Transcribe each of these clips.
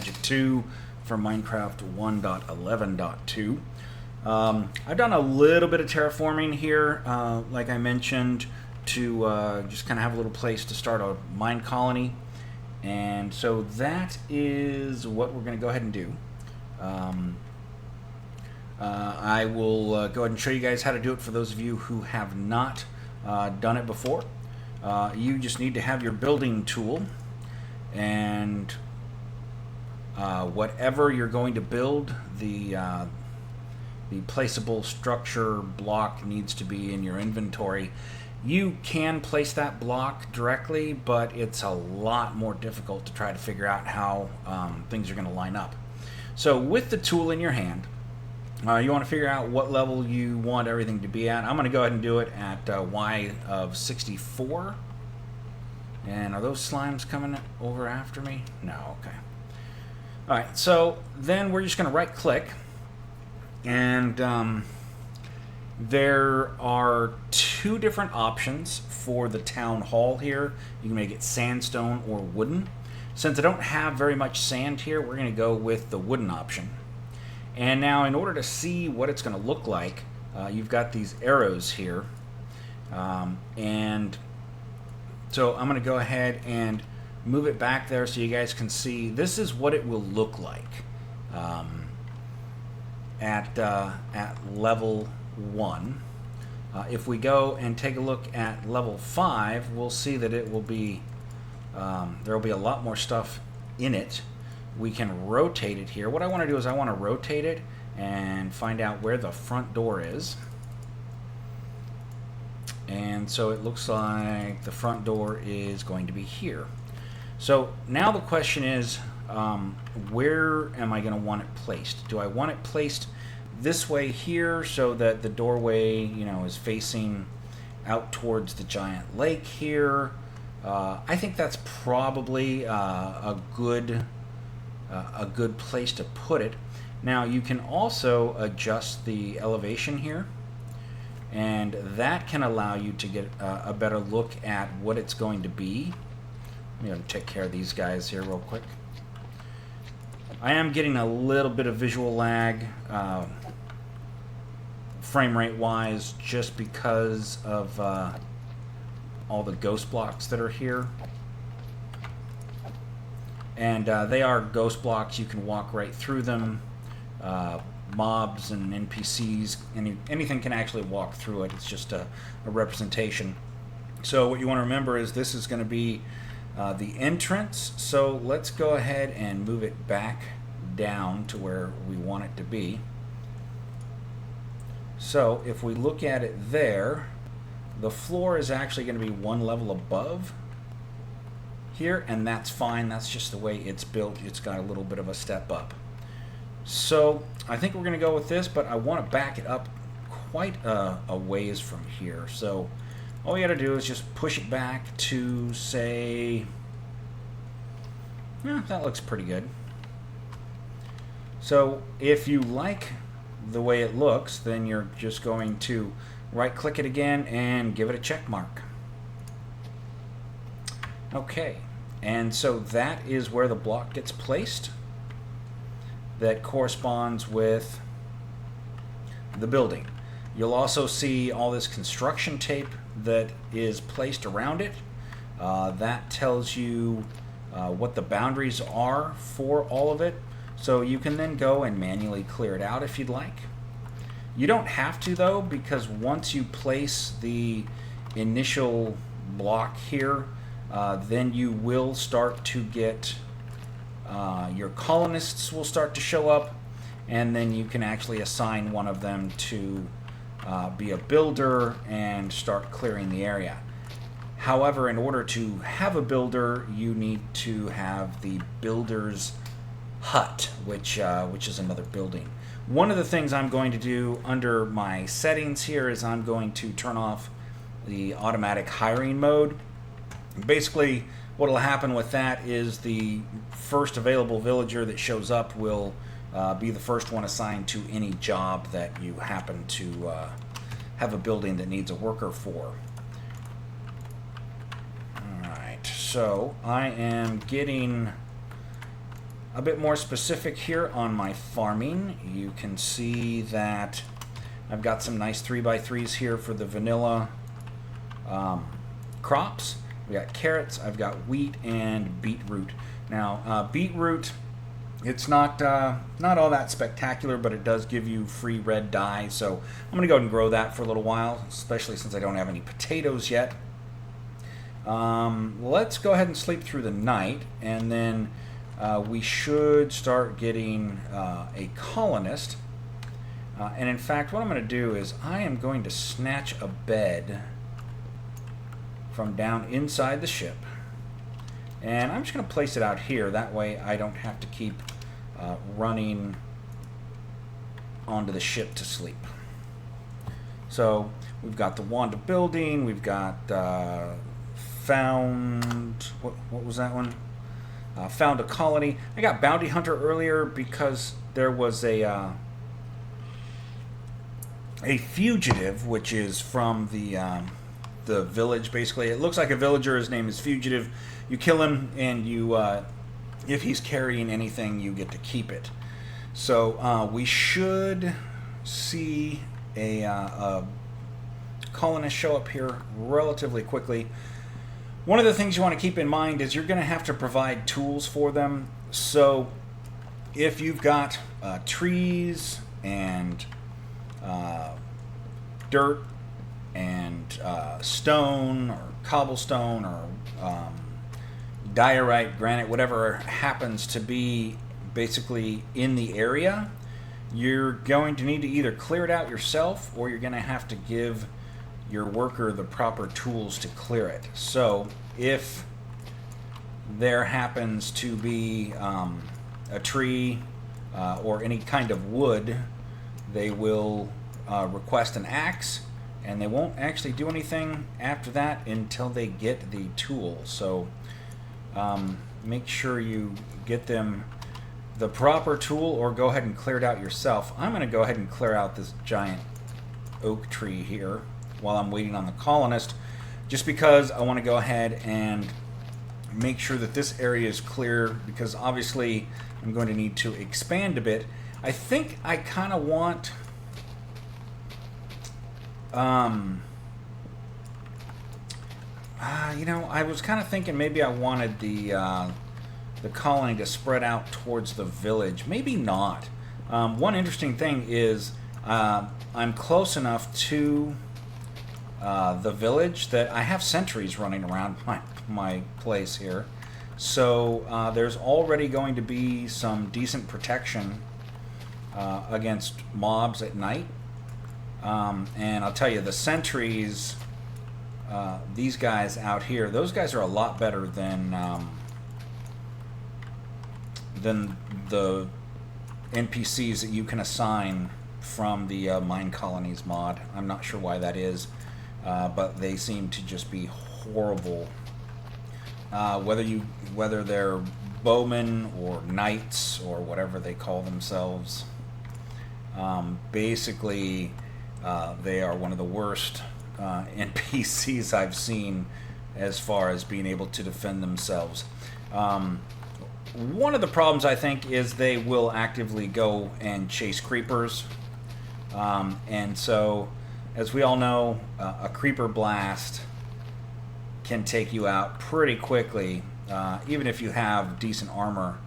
Magic 2 for Minecraft 1.11.2. I've done a little bit of terraforming here, like I mentioned, to just kind of have a little place to start a mine colony. And so that is what we're going to go ahead and do. I will go ahead and show you guys how to do it for those of you who have not done it before. You just need to have your building tool, and whatever you're going to build, the placeable structure block needs to be in your inventory. You can place that block directly, but it's a lot more difficult to try to figure out how things are going to line up. So with the tool in your hand, you want to figure out what level you want everything to be at. I'm going to go ahead and do it at Y of 64. And are those slimes coming over after me? No, okay. Alright, so then we're just going to right click, and there are two different options for the town hall here. You can make it sandstone or wooden. Since I don't have very much sand here, we're going to go with the wooden option. And now in order to see what it's going to look like, you've got these arrows here. And so I'm going to go ahead and move it back there so you guys can see. This is what it will look like at level 1. If we go and take a look at level 5, we'll see that it will be there will be a lot more stuff in it. We can rotate it here. What I want to do is I want to rotate it and find out where the front door is. And so it looks like the front door is going to be here. So now the question is, where am I going to want it placed? Do I want it placed this way here so that the doorway, you know, is facing out towards the giant lake here? I think that's probably a good place to put it. Now you can also adjust the elevation here, and that can allow you to get a better look at what it's going to be. I'm going to take care of these guys here real quick. I am getting a little bit of visual lag frame rate wise, just because of all the ghost blocks that are here. And they are ghost blocks. You can walk right through them. Mobs and NPCs, anything can actually walk through it. It's just a representation. So what you want to remember is this is going to be the entrance. So let's go ahead and move it back down to where we want it to be. So if we look at it there, the floor is actually going to be one level above here, and that's fine. That's just the way it's built. It's got a little bit of a step up. So I think we're going to go with this, but I want to back it up quite a ways from here. So all you got to do is just push it back to, say, yeah, that looks pretty good. So if you like the way it looks, then you're just going to right click it again and give it a check mark. Okay, and so that is where the block gets placed. That corresponds with the building. You'll also see all this construction tape that is placed around it. That tells you what the boundaries are for all of it. So you can then go and manually clear it out if you'd like. You don't have to though, because once you place the initial block here, then you will start to get your colonists will start to show up, and then you can actually assign one of them to be a builder and start clearing the area. However, in order to have a builder, you need to have the builder's hut, which is another building. One of the things I'm going to do under my settings here is I'm going to turn off the automatic hiring mode. Basically, what will happen with that is the first available villager that shows up will be the first one assigned to any job that you happen to have a building that needs a worker for. Alright, so I am getting a bit more specific here on my farming, you can see that I've got some nice 3x3s here for the vanilla crops. We got carrots, I've got wheat, and beetroot. Now, beetroot, it's not all that spectacular, but it does give you free red dye, so I'm going to go ahead and grow that for a little while, especially since I don't have any potatoes yet. Let's go ahead and sleep through the night, and then we should start getting a colonist. And in fact, what I'm going to do is I am going to snatch a bed from down inside the ship. And I'm just going to place it out here. That way I don't have to keep running onto the ship to sleep. So we've got the wand of building. We've got found... What was that one? Found a colony. I got bounty hunter earlier because there was a fugitive, which is from the village, basically. It looks like a villager. His name is Fugitive. You kill him, and you, if he's carrying anything, you get to keep it. So we should see a colonist show up here relatively quickly. One of the things you want to keep in mind is you're going to have to provide tools for them. So if you've got trees and dirt and stone or cobblestone or diorite, granite, whatever happens to be basically in the area, you're going to need to either clear it out yourself, or you're going to have to give your worker the proper tools to clear it. So if there happens to be a tree or any kind of wood, they will request an axe, and they won't actually do anything after that until they get the tool. So make sure you get them the proper tool, or go ahead and clear it out yourself. I'm going to go ahead and clear out this giant oak tree here while I'm waiting on the colonist, just because I want to go ahead and make sure that this area is clear, because obviously I'm going to need to expand a bit. I think I kind of want you know, I was kind of thinking maybe I wanted the colony to spread out towards the village. Maybe not. One interesting thing is I'm close enough to the village that I have sentries running around my place here. So there's already going to be some decent protection against mobs at night. And I'll tell you, the sentries, these guys out here, those guys are a lot better than the NPCs that you can assign from the Mine Colonies mod. I'm not sure why that is, but they seem to just be horrible. Whether they're bowmen or knights or whatever they call themselves, basically they are one of the worst NPCs I've seen as far as being able to defend themselves. One of the problems, I think, is they will actively go and chase creepers. And so, as we all know, a creeper blast can take you out pretty quickly, even if you have decent armor.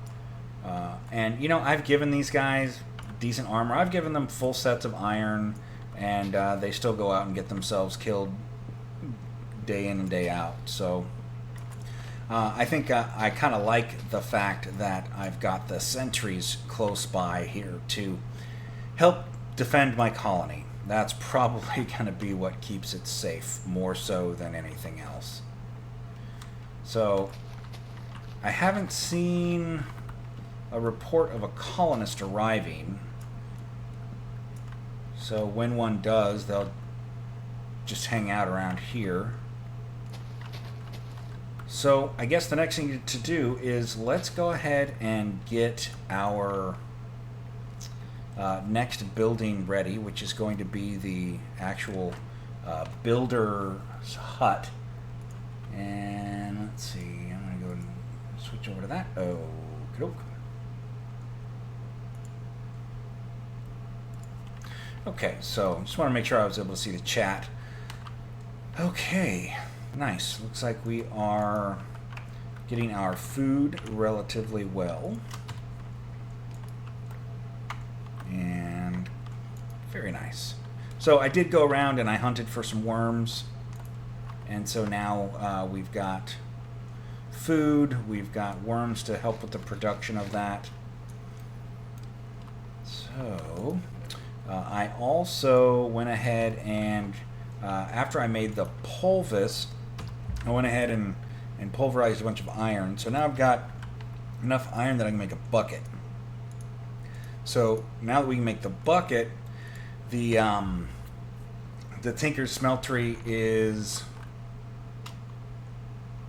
And, you know, I've given these guys decent armor. I've given them full sets of iron, and they still go out and get themselves killed day in and day out. So I think I kind of like the fact that I've got the sentries close by here to help defend my colony. That's probably going to be what keeps it safe, more so than anything else. So I haven't seen a report of a colonist arriving. So when one does, they'll just hang out around here. So I guess the next thing to do is let's go ahead and get our next building ready, which is going to be the actual builder's hut. And let's see, I'm going to go and switch over to that. Oh, Okay, so just want to make sure I was able to see the chat. Okay, nice. Looks like we are getting our food relatively well. And very nice. So I did go around and I hunted for some worms. And so now we've got food, we've got worms to help with the production of that. So I also went ahead and after I made the pulvis, I went ahead and pulverized a bunch of iron. So now I've got enough iron that I can make a bucket. So now that we can make the bucket, the Tinker's Smeltery is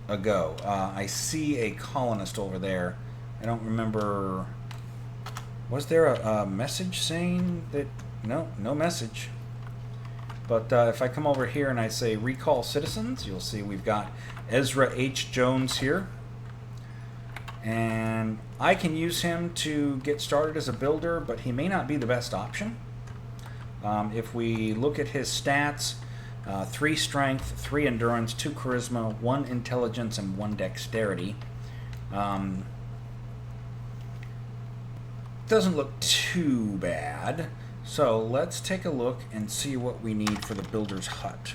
a go. I see a colonist over there. I don't remember. Was there a message saying that? No, no message. But if I come over here and I say recall citizens, you'll see we've got Ezra H. Jones here. And I can use him to get started as a builder, but he may not be the best option. If we look at his stats, 3 strength, 3 endurance, 2 charisma, 1 intelligence, and 1 dexterity. Doesn't look too bad. So let's take a look and see what we need for the builder's hut.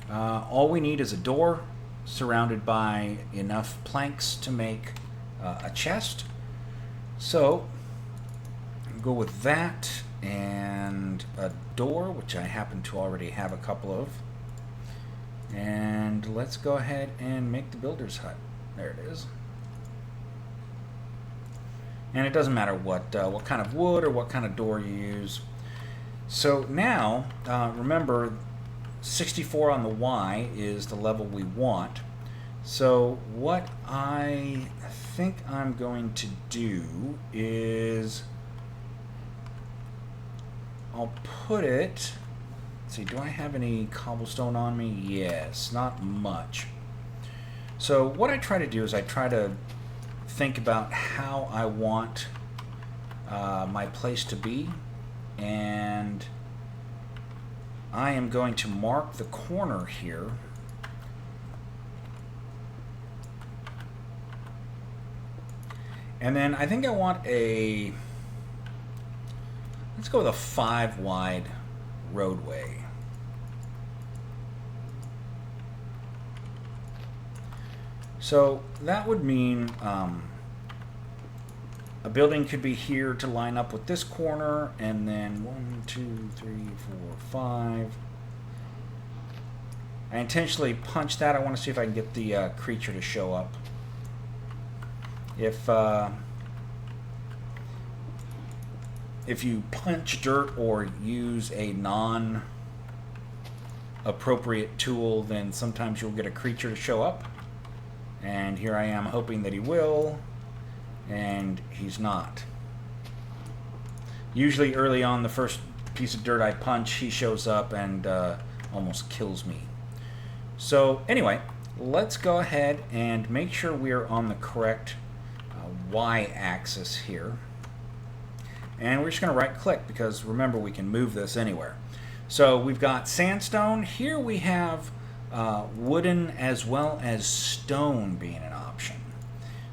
All we need is a door surrounded by enough planks to make a chest. So go with that and a door, which I happen to already have a couple of. And let's go ahead and make the builder's hut. There it is. And it doesn't matter what kind of wood or what kind of door you use. So now, remember, 64 on the Y is the level we want. So what I think I'm going to do is I'll put it, let's see, do I have any cobblestone on me? Yes, not much. So what I try to do is I try to think about how I want my place to be, and I am going to mark the corner here. And then I think I want a, let's go with a 5 wide roadway. So that would mean a building could be here to line up with this corner, and then 1, 2, 3, 4, 5. I intentionally punched that. I want to see if I can get the creature to show up. If you punch dirt or use a non-appropriate tool, then sometimes you'll get a creature to show up. And here I am hoping that he will, and he's not. Usually early on, the first piece of dirt I punch, he shows up and almost kills me. So anyway, let's go ahead and make sure we're on the correct Y-axis here. And we're just going to right-click because, remember, we can move this anywhere. So we've got sandstone. Here we have wooden as well as stone being an option.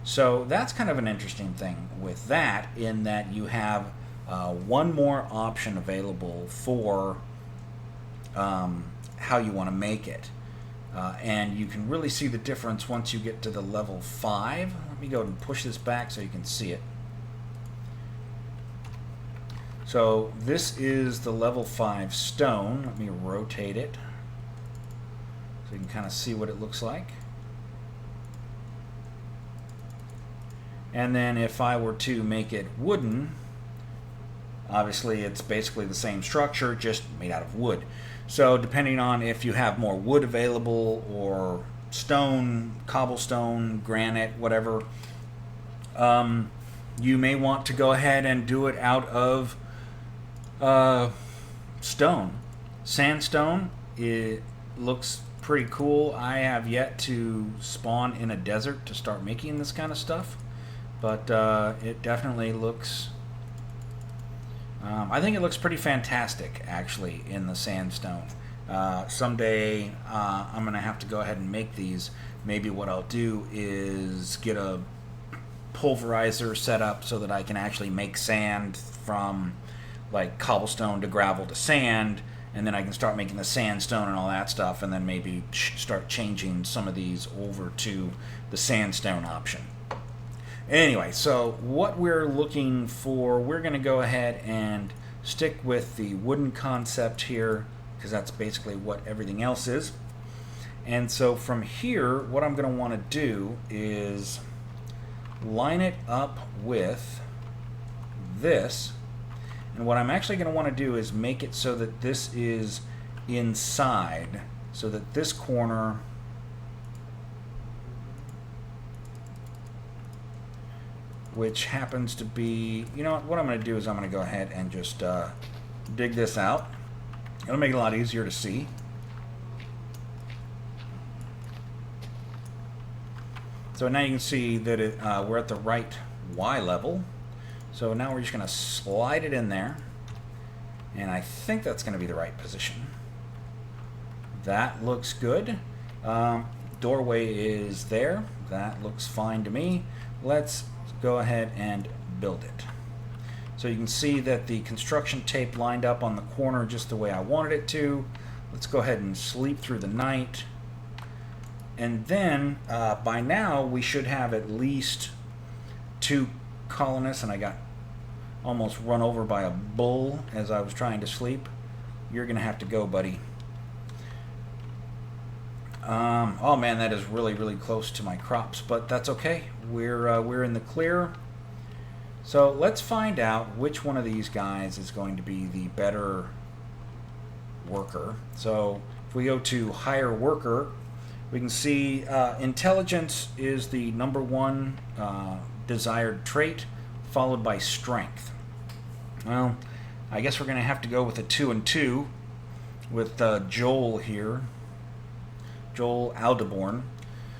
So that's kind of an interesting thing with that, in that you have one more option available for how you want to make it. And you can really see the difference once you get to the level 5. Let me go and push this back so you can see it. So this is the level 5 stone. Let me rotate it so you can kind of see what it looks like. And then if I were to make it wooden, obviously it's basically the same structure, just made out of wood. So depending on if you have more wood available, or stone, cobblestone, granite, whatever, you may want to go ahead and do it out of stone. Sandstone, it looks pretty cool. I have yet to spawn in a desert to start making this kind of stuff, but it definitely looks I think it looks pretty fantastic, actually, in the sandstone. Someday I'm going to have to go ahead and make these. Maybe what I'll do is get a pulverizer set up so that I can actually make sand from like cobblestone to gravel to sand, and then I can start making the sandstone and all that stuff, and then maybe start changing some of these over to the sandstone option. Anyway, so what we're looking for, we're going to go ahead and stick with the wooden concept here, because that's basically what everything else is. And so from here, what I'm going to want to do is line it up with this. And what I'm actually going to want to do is make it so that this is inside, so that this corner which happens to be, you know what I'm going to do is I'm going to go ahead and just dig this out. It'll make it a lot easier to see. So now you can see that we're at the right Y level. So now we're just going to slide it in there, and I think that's going to be the right position. That looks good. Doorway is there. That looks fine to me. Let's go ahead and build it. So you can see that the construction tape lined up on the corner just the way I wanted it to. Let's go ahead and sleep through the night. And then by now we should have at least 2 colonists, and I got almost run over by a bull as I was trying to sleep. You're gonna have to go, buddy. Oh man, that is really, really close to my crops, but that's okay. We're in the clear. So let's find out which one of these guys is going to be the better worker. So if we go to hire worker, we can see intelligence is the #1 desired trait, followed by strength. Well, I guess we're going to have to go with a 2 and 2 with Joel here. Joel Aldeborn.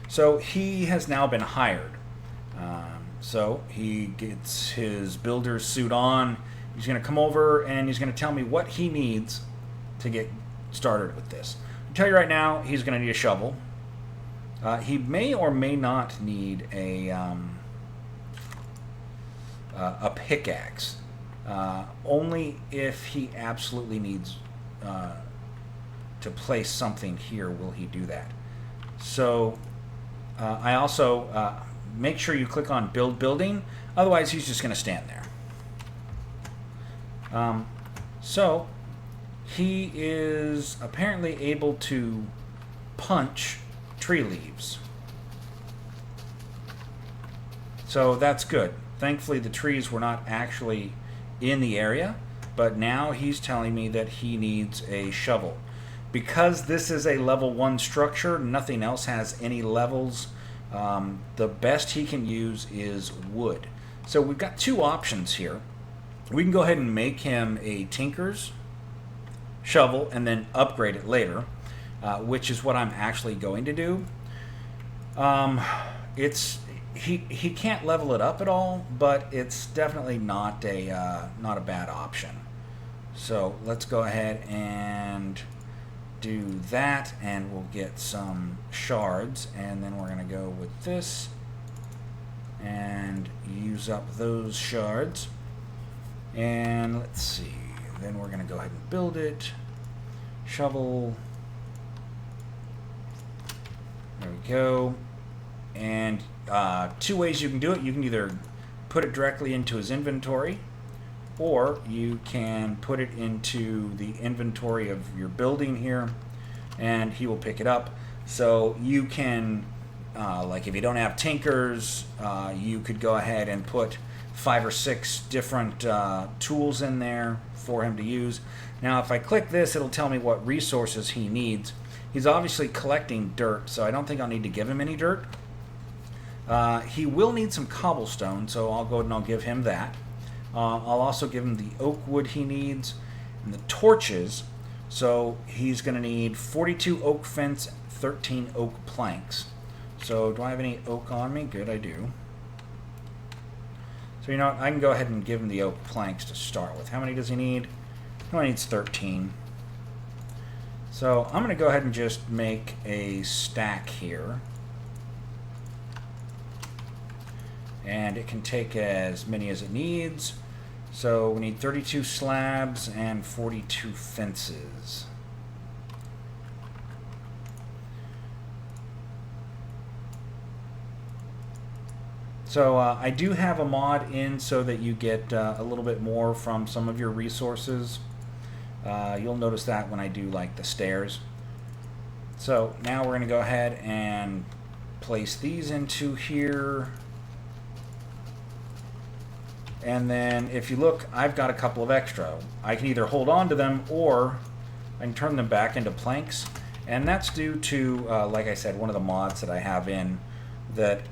So he has now been hired. So he gets his builder's suit on. He's going to come over and he's going to tell me what he needs to get started with this. I'll tell you right now, he's going to need a shovel. He may or may not need a pickaxe. Only if he absolutely needs to place something here will he do that. So I also make sure you click on build building, otherwise he's just going to stand there. So he is apparently able to punch tree leaves, so that's good. Thankfully the trees were not actually in the area, but now he's telling me that he needs a shovel. Because this is a level 1 structure, nothing else has any levels. The best he can use is wood. So we've got 2 options here. We can go ahead and make him a tinker's shovel and then upgrade it later, which is what I'm actually going to do. He can't level it up at all, but it's definitely not a bad option. So let's go ahead and do that, and we'll get some shards, and then we're going to go with this and use up those shards. And let's see, then we're going to go ahead and build it. Shovel. There we go. And 2 ways you can do it. You can either put it directly into his inventory, or you can put it into the inventory of your building here, and he will pick it up. So you can, like if you don't have tinkers, you could go ahead and put 5 or 6 different tools in there for him to use. Now if I click this, it'll tell me what resources he needs. He's obviously collecting dirt, so I don't think I'll need to give him any dirt. He will need some cobblestone, so I'll go ahead and I'll give him that. I'll also give him the oak wood he needs and the torches. So he's going to need 42 oak fence, 13 oak planks. So do I have any oak on me? Good, I do. So you know what? I can go ahead and give him the oak planks to start with. How many does he need? He only needs 13. So I'm going to go ahead and just make a stack here. And it can take as many as it needs. So we need 32 slabs and 42 fences. So I do have a mod in so that you get a little bit more from some of your resources. You'll notice that when I do like the stairs. So now we're going to go ahead and place these into here. And then if you look, I've got a couple of extra. I can either hold on to them or I can turn them back into planks. And that's due to, like I said, one of the mods that I have in that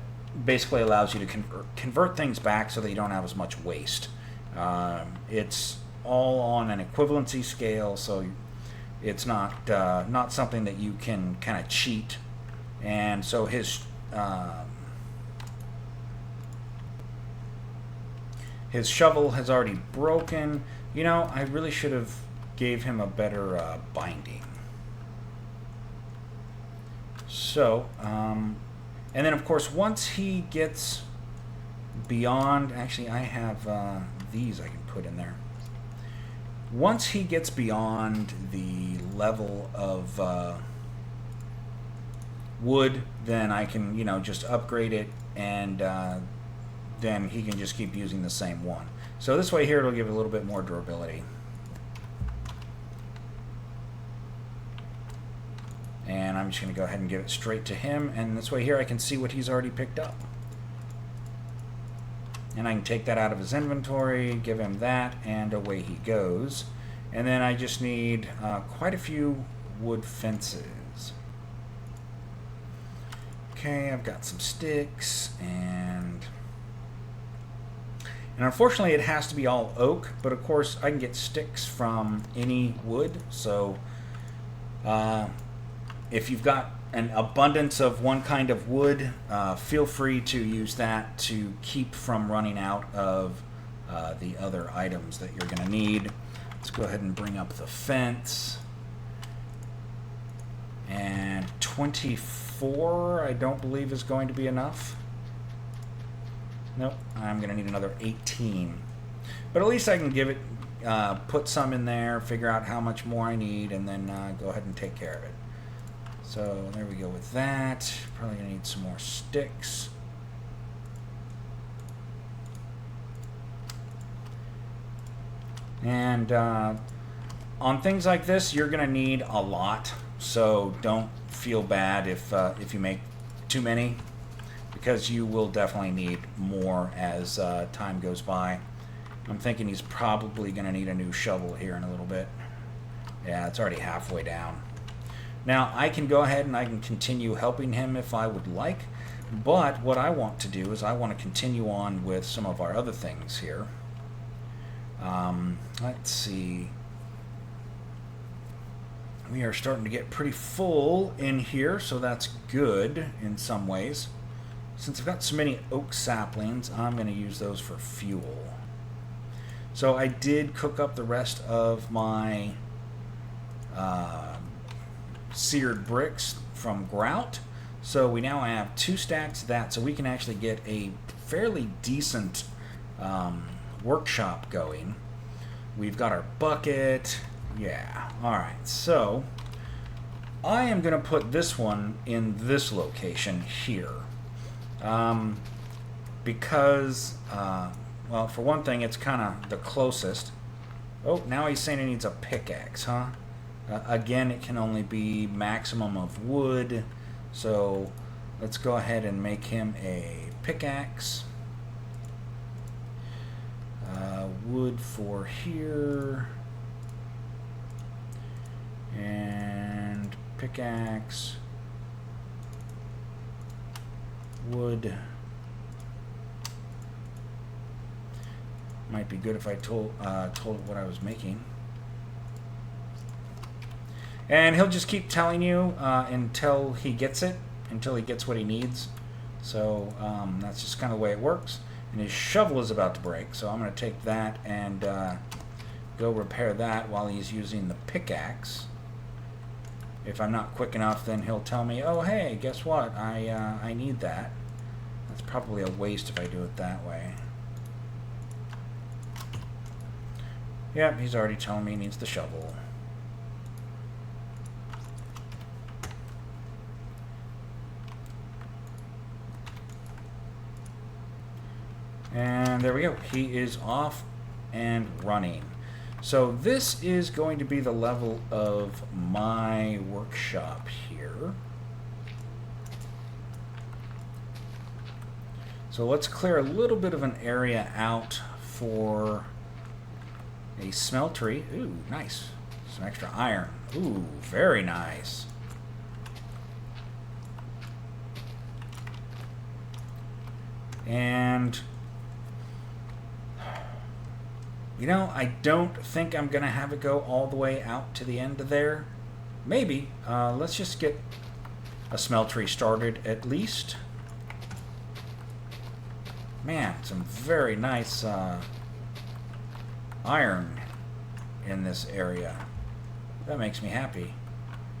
basically allows you to convert things back so that you don't have as much waste. It's all on an equivalency scale, so it's not something that you can kind of cheat. And so his shovel has already broken. You know, I really should have gave him a better binding. So, and then of course once he gets beyond, actually I have these I can put in there. Once he gets beyond the level of wood, then I can, you know, just upgrade it, and then he can just keep using the same one. So this way here it'll give it a little bit more durability. And I'm just going to go ahead and give it straight to him, and this way here I can see what he's already picked up. And I can take that out of his inventory, give him that, and away he goes. And then I just need quite a few wood fences. Okay, I've got some sticks, and unfortunately it has to be all oak, but of course I can get sticks from any wood. So if you've got an abundance of one kind of wood, feel free to use that to keep from running out of the other items that you're going to need. Let's go ahead and bring up the fence. And 24 I don't believe is going to be enough. Nope, I'm going to need another 18. But at least I can give it, put some in there, figure out how much more I need, and then go ahead and take care of it. So there we go with that. Probably going to need some more sticks. And on things like this, you're going to need a lot. So don't feel bad if you make too many, because you will definitely need more as time goes by. I'm thinking he's probably going to need a new shovel here in a little bit. Yeah, it's already halfway down. Now, I can go ahead and I can continue helping him if I would like, but what I want to do is I want to continue on with some of our other things here. Let's see. We are starting to get pretty full in here, so that's good in some ways. Since I've got so many oak saplings, I'm going to use those for fuel. So I did cook up the rest of my seared bricks from grout. So we now have 2 stacks of that, so we can actually get a fairly decent workshop going. We've got our bucket. Yeah, alright, so I am going to put this one in this location here. Because, well, for one thing, it's kind of the closest. Oh, now he's saying he needs a pickaxe, huh? Again, it can only be maximum of wood, so let's go ahead and make him a pickaxe. Wood for here. And pickaxe. Wood. Might be good if I told it what I was making. And he'll just keep telling you until he gets it, until he gets what he needs. So that's just kind of the way it works. And his shovel is about to break, so I'm going to take that and go repair that while he's using the pickaxe. If I'm not quick enough, then he'll tell me, oh, hey, guess what? I need that. That's probably a waste if I do it that way. Yep, he's already telling me he needs the shovel. And there we go. He is off and running. So this is going to be the level of my workshop here. So let's clear a little bit of an area out for a smeltery. Ooh, nice. Some extra iron. Ooh, very nice. And you know, I don't think I'm going to have it go all the way out to the end of there. Maybe. Let's just get a smeltery started at least. Man, some very nice iron in this area. That makes me happy.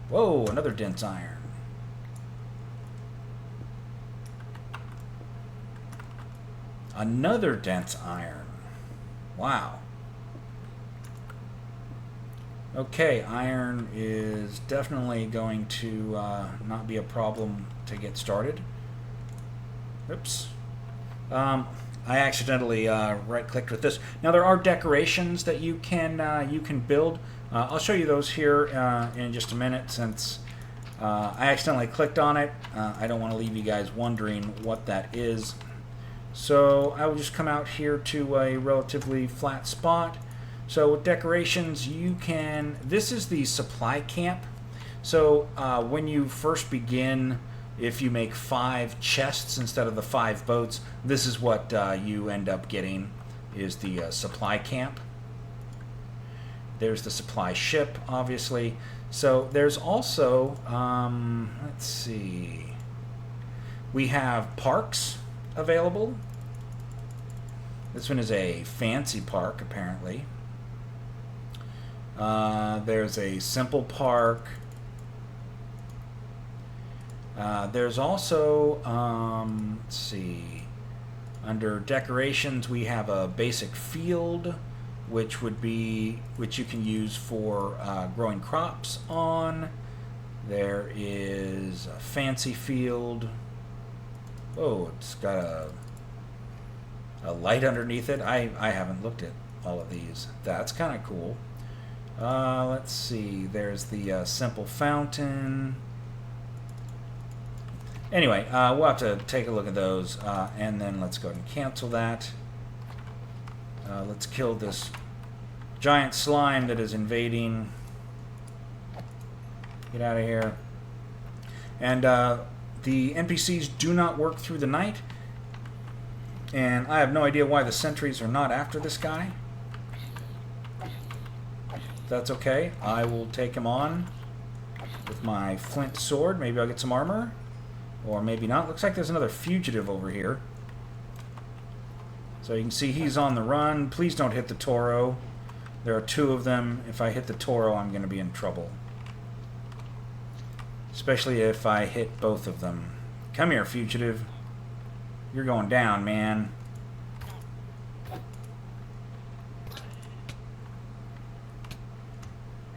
Whoa, another dense iron. Another dense iron. Wow. Okay, iron is definitely going to not be a problem to get started. Oops. I accidentally right-clicked with this. Now there are decorations that you can build. I'll show you those here in just a minute, since I accidentally clicked on it. I don't want to leave you guys wondering what that is. So I will just come out here to a relatively flat spot. So with decorations, you can, this is the supply camp. So when you first begin, if you make 5 chests instead of the 5 boats, this is what you end up getting, is the supply camp. There's the supply ship, obviously. So there's also, let's see, we have parks available. This one is a fancy park, apparently. There's a simple park. There's also, let's see, under decorations we have a basic field, which you can use for growing crops on. There is a fancy field. Oh, it's got a light underneath it. I haven't looked at all of these. That's kind of cool. Let's see, there's the simple fountain. Anyway, we'll have to take a look at those, and then let's go ahead and cancel that. Let's kill this giant slime that is invading. Get out of here. And the NPCs do not work through the night, and I have no idea why the sentries are not after this guy. That's okay. I will take him on with my flint sword. Maybe I'll get some armor, or maybe not. Looks like there's another fugitive over here. So you can see he's on the run. Please don't hit the Toro. There are 2 of them. If I hit the Toro, I'm going to be in trouble. Especially if I hit both of them. Come here, fugitive. You're going down, man.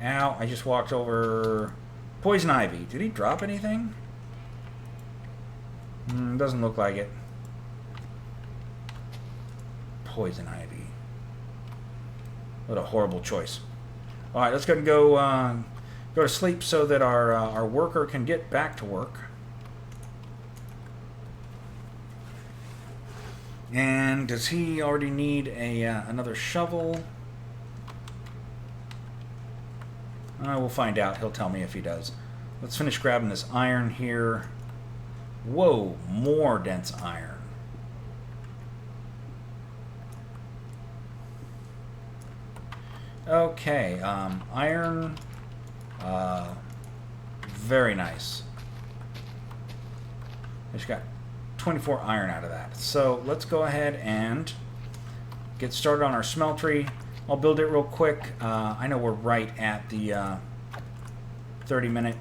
Ow, I just walked over poison ivy. Did he drop anything? Doesn't look like it. Poison ivy. What a horrible choice. Alright, let's go and go to sleep so that our worker can get back to work. And does he already need another shovel? We'll find out. He'll tell me if he does. Let's finish grabbing this iron here. Whoa, more dense iron. Okay, iron. Very nice. I just got 24 iron out of that. So let's go ahead and get started on our smeltery. I'll build it real quick. I know we're right at the 30-minute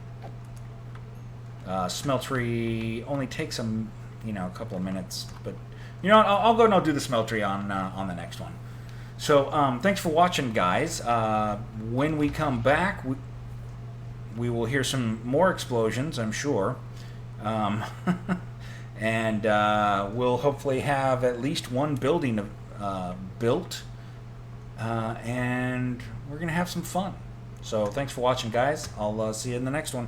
smeltery. Only takes a couple of minutes, but you know what? I'll go and I'll do the smeltery on the next one. So thanks for watching, guys. When we come back, we will hear some more explosions, I'm sure. And we'll hopefully have at least one building built. And we're going to have some fun. So thanks for watching, guys. I'll see you in the next one.